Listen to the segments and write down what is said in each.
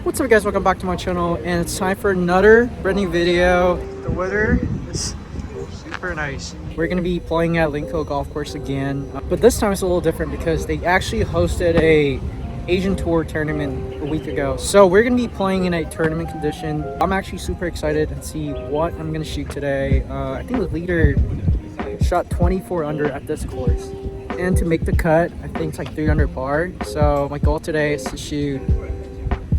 What's up guys, welcome back to my channel, and it's time for another brand new video. The weather is super nice. We're gonna be playing at Lin Kou Golf Course again, but this time it's a little different because they actually hosted a Asian Tour tournament a week ago. So we're gonna be playing in a tournament condition. I'm actually super excited to see what I'm gonna shoot today. I think the leader shot 24 under at this course, and to make the cut I think it's like 3 under par. So my goal today is to shoot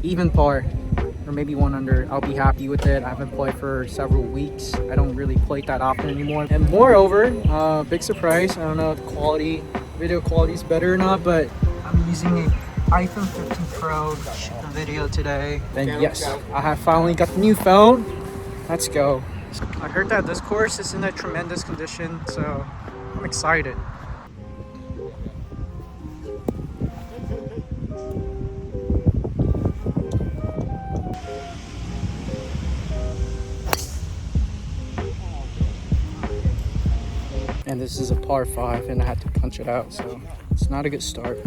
even par or maybe 1 under. I'll be happy with it. I haven't played for several weeks. I don't really play that often anymore. And moreover, big surprise, I don't know if the quality, video quality is better or not, but I'm using an iPhone 15 Pro to shoot the video today. And yes, I have finally got the new phone. Let's go. I heard that this course is in a tremendous condition, so I'm excited. And this is a par 5 and I had to punch it out, so it's not a good start.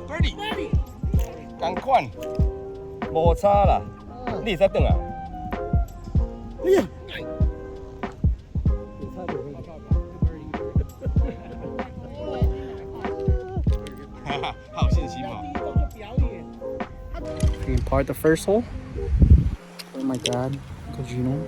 Birdie， 赶快，无差啦，你再等啊。哎呀！ 好信心嘛。We can par the first hole. Oh my god, Cogino.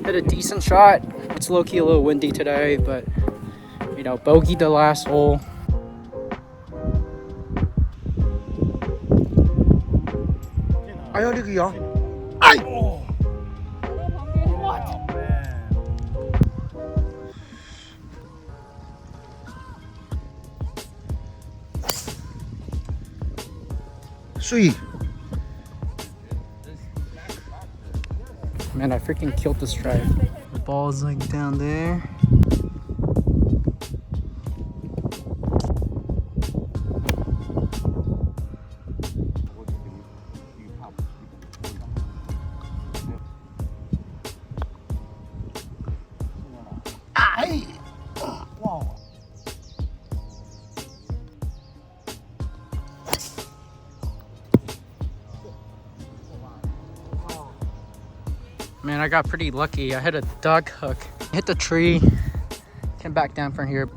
Hit a decent shot. It's low-key a little windy today, but you know, bogeyed the last hole. 아유, 여기요. 아이! 수위. Man, I freaking killed this drive. The ball's like down there. Wow. Man, I got pretty lucky. I hit a duck hook, hit the tree, came back down from here.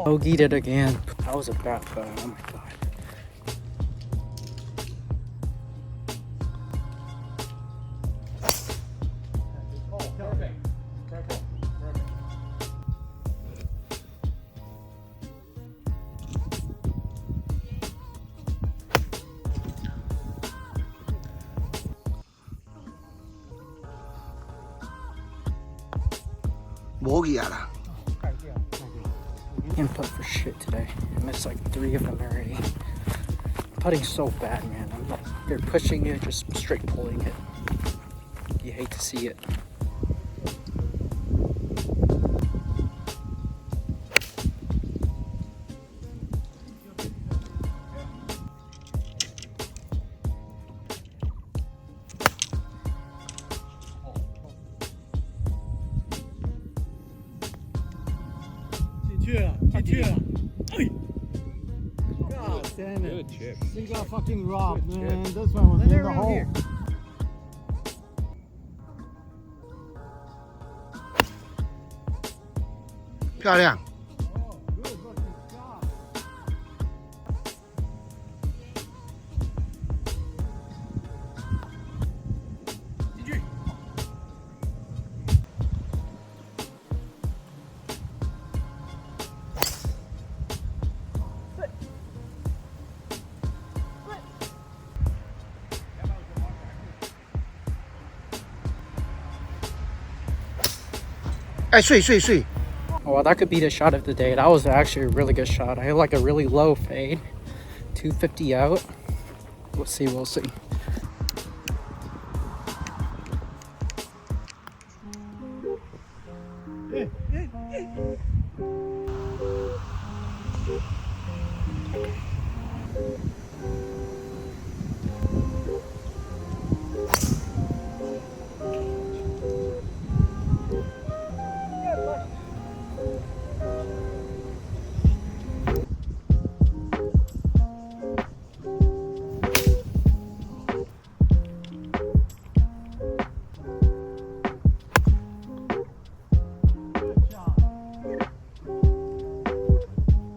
Bogeyed it again. That was a bad putt. Oh my god. 모기야라. Can't putt for shit today. I missed like 3 of them already. Putting so bad, man. I'm like, they're pushing it, just straight pulling it. You hate to see it. God damn it. Good chip. You got fucking robbed, man. This one was in the hole. 漂亮。进去。哎，碎。 Oh, well, that could be the shot of the day. That was actually a really good shot. I had like a really low fade, 250 out. We'll see.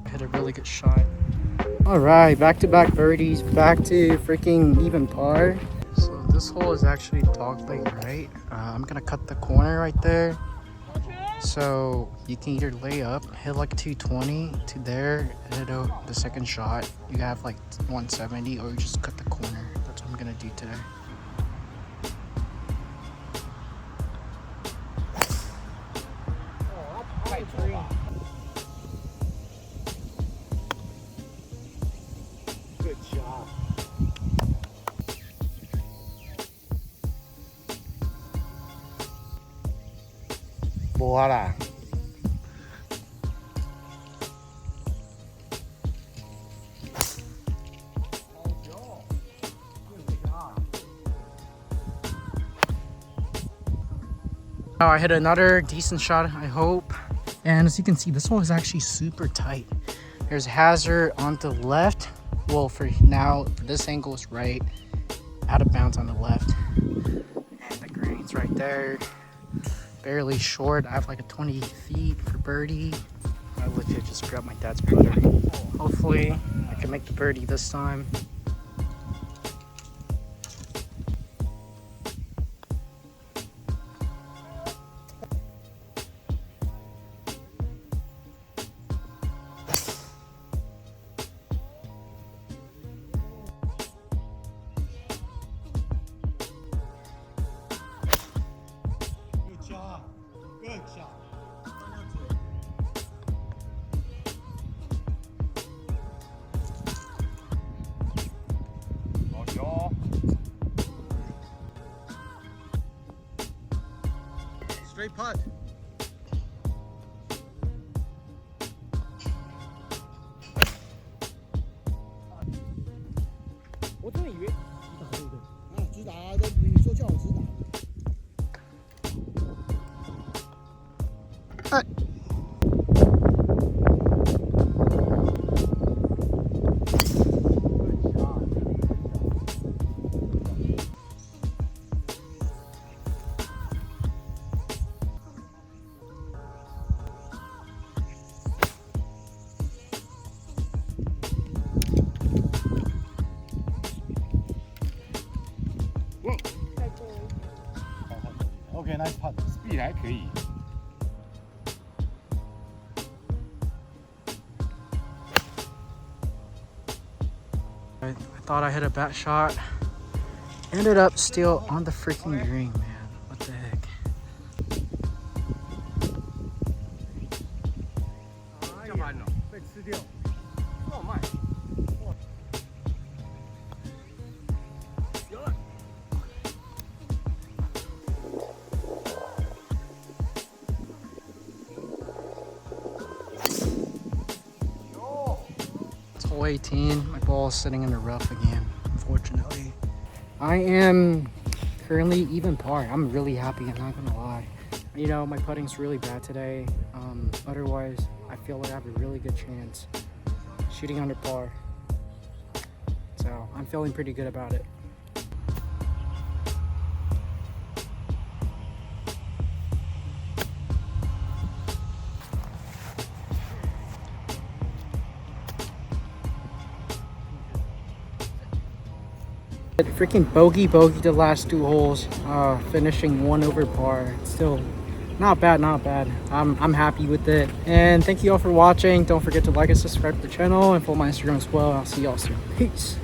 Hit a really good shot. All right, back-to-back birdies, back to freaking even par. So this hole is actually dogleg right. I'm gonna cut the corner right there. So you can either lay up, hit like 220 to there, hit the second shot. You have like 170, or you just cut the corner. That's what I'm gonna do today. Good job. 无啊啦。Now I hit another decent shot, I hope. And as you can see, this one is actually super tight. There's hazard on the left. Well, for now, for this angle is right. Out of bounds on the left. And the green's right there. Barely short. I have like a 20 feet for birdie. I legit just grabbed my dad's putter. Hopefully, I can make the birdie this time. Good shot. Straight putt.我真的以为直打对不对？你说叫我直打。哎。Okay, nice putt. Speed 还可以。I thought I hit a bad shot. Ended up still on the freaking green, man. What the heck? 干嘛呢？被吃掉。好慢。有了。It's hole 18. My ball is sitting in the rough again, unfortunately. I am currently even par. I'm really happy, I'm not gonna lie. You know, my putting's really bad today. Otherwise, I feel like I have a really good chance shooting under par. So I'm feeling pretty good about it. Freaking bogey the last 2 holes, finishing 1 over par. Still not bad, not bad. I'm happy with it. And thank you all for watching. Don't forget to like and subscribe to the channel and follow my Instagram as well. I'll see y'all soon. Peace.